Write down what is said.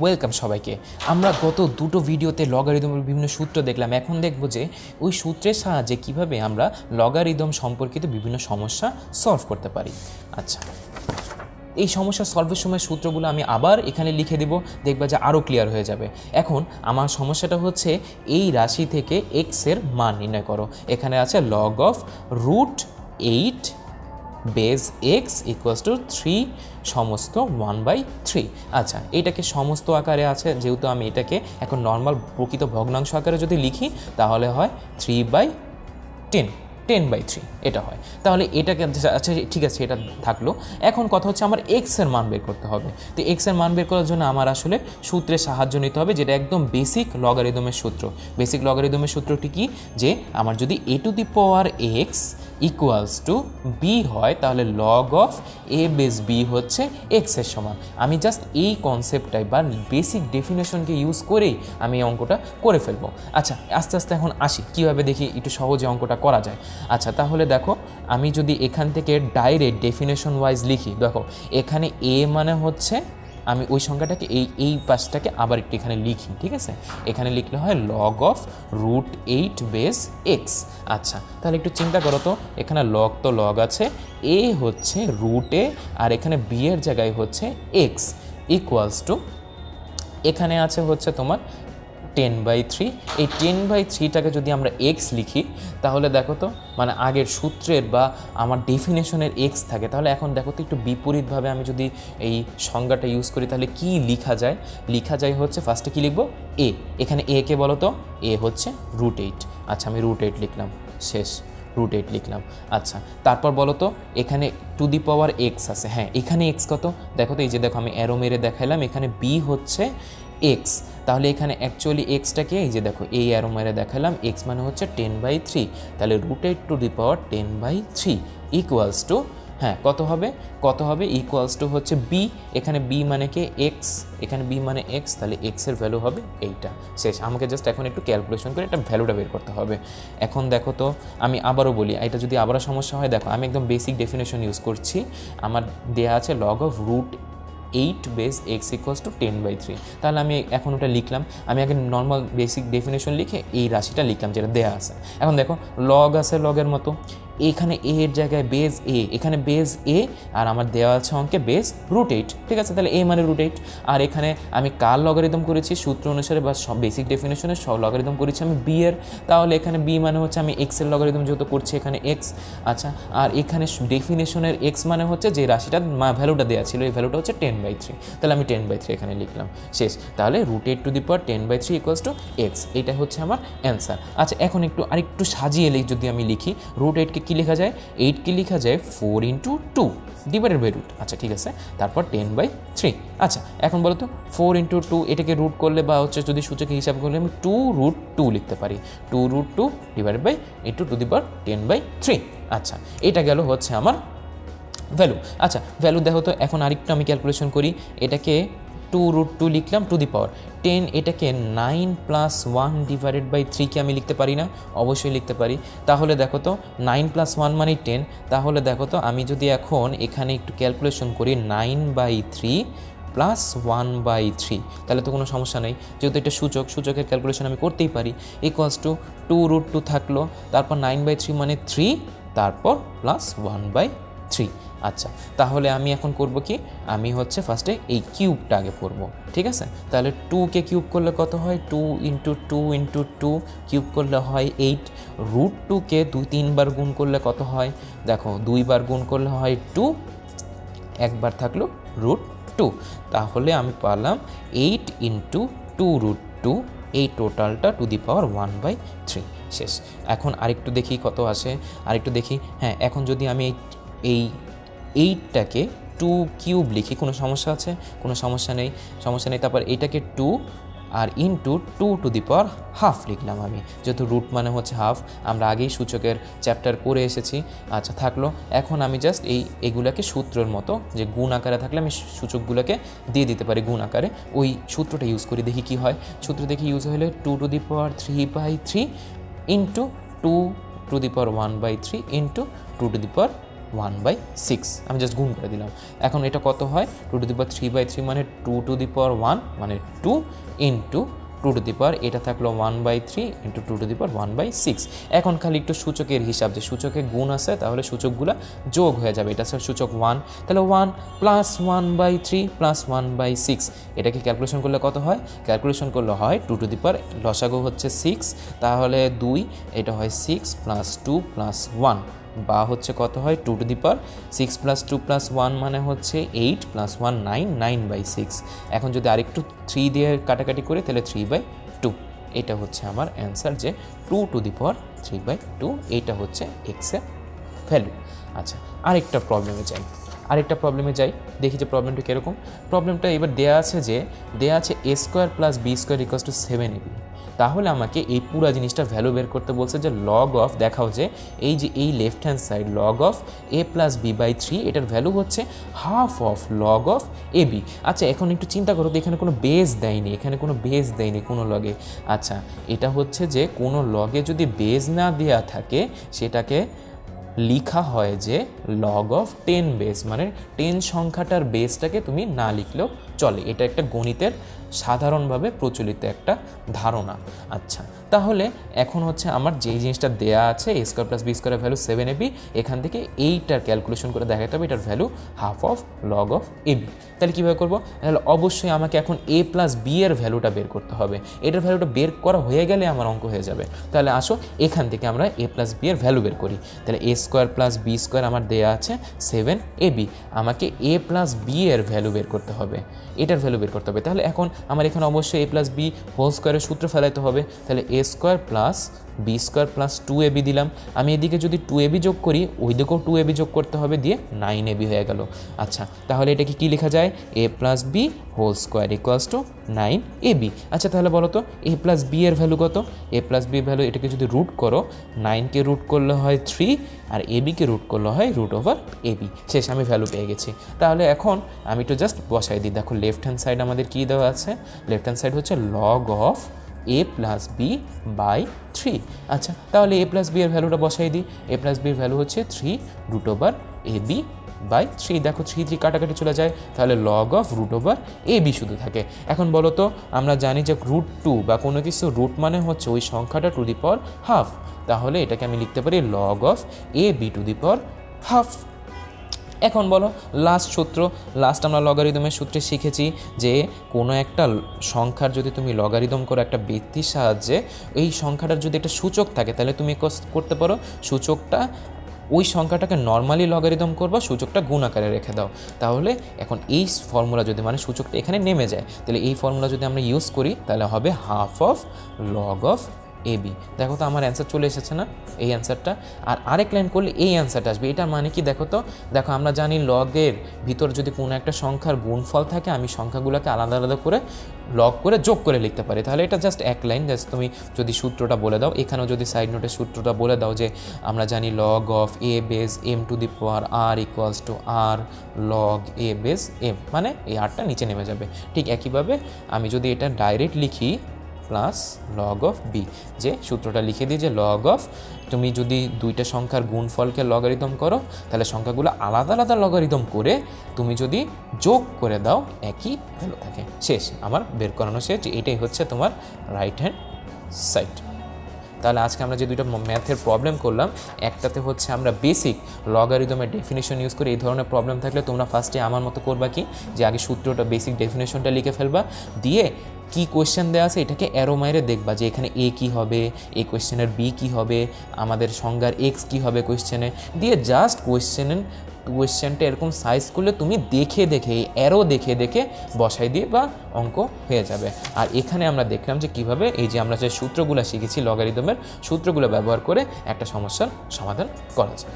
Welcome সবাইকে। আমরা গত দুটো ভিডিওতে লগারিদমের বিভিন্ন সূত্র দেখলাম। এখন দেখব যে ওই সূত্রের সাহায্যে কিভাবে আমরা লগারিদম সম্পর্কিত বিভিন্ন সমস্যা সলভ করতে পারি। আচ্ছা, এই সমস্যা সলভের সময় সূত্রগুলো আমি আবার এখানে লিখে দেব, দেখবা যে আরও ক্লিয়ার হয়ে যাবে। এখন আমার সমস্যাটা হচ্ছে এই রাশি থেকে এক্সের মান নির্ণয় করো। এখানে আছে log of √8 base x equals to 3 সমস্ত 1/3। আচ্ছা, এটাকে সমস্ত আকারে আছে, যেহেতু আমি এটাকে এখন নর্মাল প্রকৃত ভগ্নাংশ আকারে যদি লিখি তাহলে হয় 3/10, 10/3 এটা হয়। তাহলে এটাকে আচ্ছা ঠিক আছে, এটা থাকলো। এখন কথা হচ্ছে আমার এক্সের মান বের করতে হবে। তো এক্সের মান বের করার জন্য আমার আসলে সূত্রের সাহায্য নিতে হবে, যেটা একদম বেসিক লগারিদমের সূত্র। বেসিক লগারিদমের সূত্রটি কি, যে আমার যদি a⁴x ইকুয়ালস টু বি হয় তাহলে log of A base B হচ্ছে এক্সের সমান। আমি জাস্ট এই কনসেপ্টটাই বা বেসিক ডেফিনেশনকে ইউজ করেই আমি এই অঙ্কটা করে ফেলবো। আচ্ছা, আস্তে আস্তে এখন আসি কীভাবে দেখি একটু সহজে অঙ্কটা করা যায়। আচ্ছা, তাহলে দেখো আমি যদি এখান থেকে ডাইরেক্ট ডেফিনেশন ওয়াইজ লিখি, দেখো এখানে এ মানে হচ্ছে, আমি ওই সংখ্যাটাকে এই পাশটাকে আবার একটু এখানে লিখি, ঠিক আছে? এখানে লিখলে হয় লগ অফ √8 বেস এক্স। আচ্ছা, তাহলে একটু চিন্তা করো তো, এখানে লগ তো লগ আছে, এ হচ্ছে √a আর এখানে বি এর জায়গায় হচ্ছে এক্স ইকুয়ালস টু, এখানে আছে হচ্ছে তোমার 10/3। এই 10/3টাকে যদি আমরা এক্স লিখি তাহলে দেখো তো, মানে আগের সূত্রের বা আমার ডেফিনেশনের এক্স থাকে, তাহলে এখন দেখো তো একটু বিপরীতভাবে আমি যদি এই সংজ্ঞাটা ইউজ করি তাহলে কি লেখা যায়? লেখা যায় হচ্ছে ফার্স্টে কি লিখবো, এ। এখানে এ কে বলো তো, এ হচ্ছে √8। আচ্ছা, আমি √8 লিখলাম, শেষ, √8 লিখলাম। আচ্ছা, তারপর বলো তো এখানে টু দি পাওয়ার x আছে। হ্যাঁ, এখানে এক্স কত দেখো তো, এই যে দেখো আমি অ্যারো মেরে দেখাইলাম, এখানে বি হচ্ছে এক্স। তাহলে এখানে অ্যাকচুয়ালি এক্সটাকে এই যে দেখো এই অ্যারো মেরে দেখালাম, এক্স মানে হচ্ছে 10/3। তাহলে √8 two the power 10/3 equals to, হ্যাঁ কত হবে, ইকুয়ালস টু হচ্ছে বি। এখানে বি মানে কি এক্স, এখানে বি মানে এক্স, তাহলে এক্সের ভ্যালু হবে এইটা। শেষ। আমাকে জাস্ট এখন একটু ক্যালকুলেশন করে এটা ভ্যালুটা বের করতে হবে। এখন দেখো তো, আমি আবারও বলি, এটা যদি আবারও সমস্যা হয়, দেখো আমি একদম বেসিক ডেফিনেশন ইউজ করছি। আমার দেওয়া আছে log of √8 base x equals to 10/3। তাহলে আমি এখন ওটা লিখলাম, আমি আগে নর্মাল বেসিক ডেফিনেশন লিখে এই রাশিটা লিখলাম যেটা দেয়া আছে। এখন দেখো লগ আছে লগের মতো, এখানে এ এর জায়গায় বেস এ, এখানে বেস এ, আর আমার দেওয়া আছে অঙ্কে বেস √8, ঠিক আছে? তাহলে এ মানে √8। আর এখানে আমি কার লগারিদম করেছি সূত্র অনুসারে বা সব বেসিক ডেফিনেশনের সব লগারিদম করেছি আমি বি এর, তাহলে এখানে বি মানে হচ্ছে আমি এক্সের লগারিদম যেহেতু করছি এখানে এক্স। আচ্ছা, আর এখানে ডেফিনেশনের এক্স মানে হচ্ছে যে রাশিটার ভ্যালুটা দেওয়া ছিল, এই ভ্যালুটা হচ্ছে 10/3। তাহলে আমি 10/3 এখানে লিখলাম, শেষ। তাহলে √8 two the power 10/3 equals to x, এটা হচ্ছে আমার অ্যান্সার। আচ্ছা, এখন আরেকটু সাজিয়ে যদি আমি লিখি, √8কে কি লেখা যায়, 8 কে লেখা যায় 4 × 2 ডিভাইডেড বাই √। আচ্ছা, ঠিক আছে, তারপর 10/3। আচ্ছা, এখন বলো তো 4 × 2 এটাকে রুট করলে বা হচ্ছে যদি সূচকে হিসাব করলে আমি 2√2 লিখতে পারি, 2√2 divided by into to the power 10/3। আচ্ছা, এটা গেল হচ্ছে আমার ভ্যালু। আচ্ছা, ভ্যালু দেখো তো, এখন আরেকটু আমি ক্যালকুলেশন করি। এটাকে 2√2 লিখলাম টু দি পাওয়ার 10, এটাকে 9 + 1 ডিভাইডেড বাই 3কে আমি লিখতে পারি না? অবশ্যই লিখতে পারি। তাহলে দেখো তো 9 + 1 মানে 10। তাহলে দেখো তো আমি যদি এখন এখানে একটু ক্যালকুলেশন করি, 9/3 + 1/3, তাহলে তো কোনো সমস্যা নেই, যেহেতু এটা সূচকের ক্যালকুলেশন আমি করতেই পারি। ইকুয়ালস টু 2√2 থাকলো, তারপর 9/3 মানে 3, তারপর প্লাস 1/3। আচ্ছা, তাহলে আমি এখন করব কি, আমি হচ্ছে ফার্স্টে এই কিউবটা আগে করব, ঠিক আছে? তাহলে 2কে কিউব করলে কত হয়, 2 × 2 × 2 কিউব করলে হয় 8। √2কে 2-3 বার গুণ করলে কত হয়, দেখো 2 বার গুণ করলে হয় 2, একবার থাকলো √2। তাহলে আমি পারলাম 8 × 2√2, এই টোটালটা টু দি পাওয়ার 1/3। শেষ। এখন আরেকটু দেখি কত আসে, আরেকটু দেখি। হ্যাঁ, এখন যদি আমি এই 8টাকে 2 কিউব লিখি, কোনো সমস্যা আছে? কোনো সমস্যা নেই। তারপর এইটাকে 2 আর into 2 to the power half লিখলাম আমি, যেহেতু রুট মানে হচ্ছে হাফ, আমরা আগেই সূচকের চ্যাপ্টার করে এসেছি। আচ্ছা, থাকলো। এখন আমি জাস্ট এগুলাকে সূত্রের মতো, যে গুণ আকারে থাকলে আমি সূচকগুলোকে দিয়ে দিতে পারি গুণ আকারে, ওই সূত্রটা ইউজ করি, দেখি কি হয়। সূত্র দেখি ইউজ হলে 2 to the power 3/3 into 2 to the power 1/3 into 2 to the power 1/6, আমি জাস্ট গুণ করে দিলাম। এখন এটা কত হয়, 2^3/3 মানে 2^1 মানে 2 ইন্টু 2^, এটা থাকলো 1/3 ইন্টু 2^1/6। এখন খালি একটু সূচকের হিসাব, যে সূচকে গুণ আছে তাহলে সূচকগুলো যোগ হয়ে যাবে। এটা হচ্ছে সূচক 1, তাহলে 1 প্লাস 1/3 প্লাস 1/6, এটাকে ক্যালকুলেশন করলে কত হয়, ক্যালকুলেশন করলে হয় 2^, লসাগু হচ্ছে 6, তাহলে 2, এটা হয় 6 প্লাস 2 প্লাস 1, বা হচ্ছে কত হয় 2^6 প্লাস 2 প্লাস 1 মানে হচ্ছে 8 প্লাস 1 9, 9/6। এখন যদি আরেকটু 3 দিয়ে কাটাকাটি করি তাহলে 3/2। এটা হচ্ছে আমার অ্যান্সার, যে 2^3/2 এটা হচ্ছে এক্সের ভ্যালু। আচ্ছা, আরেকটা প্রবলেমে যাই, দেখি যে প্রবলেমটা কীরকম। প্রবলেমটা এবার দেয়া আছে a² প্লাস b² = 7ab। তাহলে আমাকে এই পুরো জিনিসটার ভ্যালু বের করতে বলছে, যে লগ অফ, দেখাও যে এই left hand side log of a+b/3, এটার ভ্যালু হচ্ছে half of log of ab। আচ্ছা, এখন একটু চিন্তা করো তো, এখানে কোনো বেস দেয়নি, কোনো লগে। আচ্ছা, এটা হচ্ছে যে কোনো লগে যদি বেস না দেওয়া থাকে সেটাকে লিখা হয় যে লগ অফ 10 বেস, মানে 10 সংখ্যাটার বেসটাকে তুমি না লিখলেও চলে। এটা একটা গণিতের সাধারণভাবে প্রচলিত একটা ধারণা। আচ্ছা, তাহলে এখন হচ্ছে আমার যেই জিনিসটা দেয়া আছে a² প্লাস b² এর ভ্যালু 7ab, এখান থেকে এইটার ক্যালকুলেশন করে দেখাতে হবে এটার value half of log of ab। তাহলে কীভাবে করবো, তাহলে অবশ্যই আমাকে এখন a প্লাস b এর ভ্যালুটা বের করতে হবে। এটার ভ্যালুটা বের করা হয়ে গেলে আমার অঙ্ক হয়ে যাবে। তাহলে আসো এখান থেকে আমরা a প্লাস b এর ভ্যালু বের করি। তাহলে a² প্লাস b² আমার দেয়া আছে 7ab, আমাকে a প্লাস b এর ভ্যালু বের করতে হবে, এটার ভ্যালু বের করতে হবে। তাহলে এখন আমার এখানে অবশ্যই a প্লাস b হোল স্কোয়ারের সূত্র ফেলাইতে হবে। তাহলে a² plus b² plus 2ab দিলাম। আমি এদিকে যদি 2ab যোগ করি, ওই দিকেও 2ab যোগ করতে হবে, দিয়ে 9ab হয়ে গেল। আচ্ছা, তাহলে এটাকে কি লেখা যায়, a plus b whole square = 9ab। আচ্ছা, তাহলে বলো তো a প্লাস b এর ভ্যালু কত, a প্লাস b এর ভ্যালু, এটাকে যদি রুট করো, 9কে রুট করলে হয় 3, আর ab-কে রুট করলে হয় √ab। শেষ, আমি ভ্যালু পেয়ে গেছি। তাহলে এখন আমি একটু জাস্ট বসাই দিই। দেখো লেফট হ্যান্ড সাইড আমাদের কী দেওয়া আছে, লেফট হ্যান্ড সাইড হচ্ছে log of a plus b/3। আচ্ছা, তাহলে a প্লাস b এর ভ্যালুটা বসাই দিই। a প্লাস b এর ভ্যালু হচ্ছে 3√ab/3। দেখো 3 কাটাকাটি চলে যায়, তাহলে লগ অফ √ab শুধু থাকে। এখন বলো তো, আমরা জানি যে √2 বা কোনো কিছু রুট মানে হচ্ছে ওই সংখ্যাটা টু দি পাওয়ার হাফ, তাহলে এটাকে আমি লিখতে পারি log of ab two the power half. এখন বলো লাস্ট আমরা লগারিদমের সূত্রে শিখেছি যে কোনো একটা সংখ্যার যদি তুমি লগারিদম করো একটা ব্যক্তির সাহায্যে, এই সংখ্যাটার যদি একটা সূচক থাকে তাহলে তুমি করতে পারো সূচকটা, ওই সংখ্যাটাকে নর্মালি লগারিদম করবা, সূচকটা গুণ আকারে রেখে দাও। তাহলে এখন এই ফর্মুলা যদি, মানে সূচকটা এখানে নেমে যায়, তাহলে এই ফর্মুলা যদি আমরা ইউজ করি তাহলে হবে half of log of ab। দেখো তো আমার অ্যান্সার চলে এসেছে না, এই অ্যান্সারটা। আর আরেক লাইন করলে এই অ্যান্সারটা আসবে। এটার মানে কি দেখো তো, দেখো আমরা জানি লগের ভিতর যদি কোনো একটা সংখ্যার গুণফল থাকে, আমি সংখ্যাগুলোকে আলাদা আলাদা করে লগ করে যোগ করে লিখতে পারি। তাহলে এটা জাস্ট এক লাইন, জাস্ট তুমি যদি সূত্রটা বলে দাও, এখানেও যদি সাইড নোটের সূত্রটা বলে দাও যে আমরা জানি log of a base m two the power r = r log a base m, মানে এই rটা নিচে নেমে যাবে। ঠিক একইভাবে আমি যদি এটা ডাইরেক্ট লিখি প্লাস লগ অফ b, যে সূত্রটা লিখে দিই যে লগ অফ, তুমি যদি দুইটা সংখ্যার গুণফলকে লগারিদম করো তাহলে সংখ্যাগুলো আলাদা আলাদা লগারিদম করে তুমি যদি যোগ করে দাও একই ভ্যালু থাকে। শেষ, আমার বের করানো শেষ। এটাই হচ্ছে তোমার রাইট হ্যান্ড সাইড। তাহলে আজকে আমরা যে দুইটা ম্যাথের প্রবলেম করলাম, একটাতে হচ্ছে আমরা বেসিক লগারিদমের ডেফিনেশন ইউজ করে, এই ধরনের প্রবলেম থাকলে তোমরা ফার্স্টে আমার মতো করবা কি, যে আগে সূত্রটা বেসিক ডেফিনেশনটা লিখে ফেলবা, দিয়ে কি কোয়েশ্চেন দেওয়া আছে এটাকে অ্যারো মাইরে দেখবা যে এখানে এ কী হবে, এই কোয়েশ্চেনের বি কী হবে, আমাদের সংজ্ঞার এক্স কী হবে কোয়েশ্চেনে, দিয়ে জাস্ট কোয়েশ্চেনটা এরকম সাইজ করলে তুমি দেখে অ্যারো দেখে বসাই দিয়ে বা অঙ্ক হয়ে যাবে। আর এখানে আমরা দেখলাম যে কিভাবে এই যে আমরা যে সূত্রগুলো শিখেছি লগারিদমের, সূত্রগুলো ব্যবহার করে একটা সমস্যার সমাধান করা যায়।